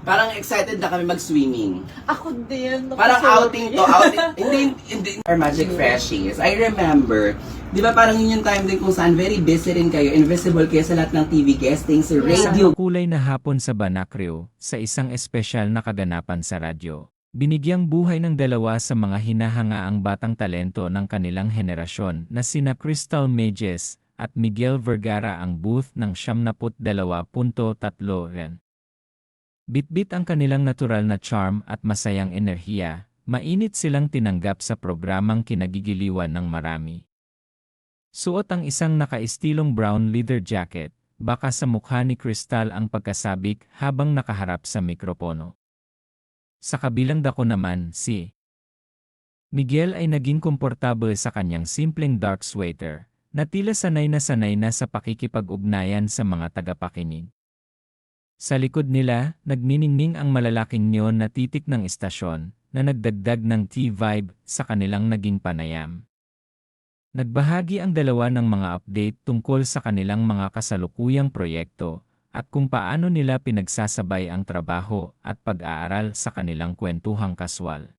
Parang excited na kami mag-swimming. Ako din. Parang outing to, outing. Hindi. Our Magic Freshies. I remember, di ba parang yun yung time din kung saan very busy rin kayo, invisible kayo sa lahat ng TV guesting, sa radio. Isang makulay na hapon sa Banacreo, sa isang espesyal na kaganapan sa radyo. Binigyang buhay ng dalawa sa mga hinahangaang batang talento ng kanilang henerasyon na sina Crystal Mages at Miguel Vergara ang booth ng 72.3. Bitbit ang kanilang natural na charm at masayang enerhiya, mainit silang tinanggap sa programang kinagigiliwan ng marami. Suot ang isang nakaistilong brown leather jacket, baka sa mukha ni Crystal ang pagkasabik habang nakaharap sa mikropono. Sa kabilang dako naman, si Miguel ay naging komportable sa kanyang simpleng dark sweater, na tila sanay na sa pakikipag-ugnayan sa mga tagapakinig. Sa likod nila, nagniningning ang malalaking neon na titik ng istasyon na nagdagdag ng T-vibe sa kanilang naging panayam. Nagbahagi ang dalawa ng mga update tungkol sa kanilang mga kasalukuyang proyekto at kung paano nila pinagsasabay ang trabaho at pag-aaral sa kanilang kwentuhang kaswal.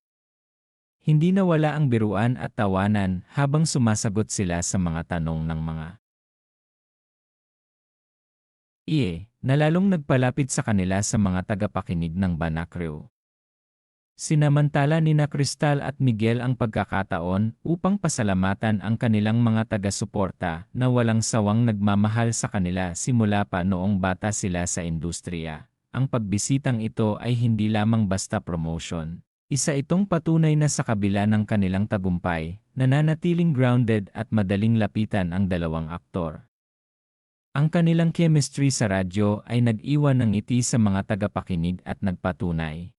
Hindi nawala ang biruan at tawanan habang sumasagot sila sa mga tanong ng mga na lalong nagpalapit sa kanila sa mga tagapakinig ng Banacreo. Sinamantala nina Crystal at Miguel ang pagkakataon upang pasalamatan ang kanilang mga taga-suporta na walang sawang nagmamahal sa kanila simula pa noong bata sila sa industriya. Ang pagbisitang ito ay hindi lamang basta promotion. Isa itong patunay na sa kabila ng kanilang tagumpay, nananatiling grounded at madaling lapitan ang dalawang aktor. Ang kanilang chemistry sa radyo ay nag-iwan ng ngiti sa mga tagapakinig at nagpatunay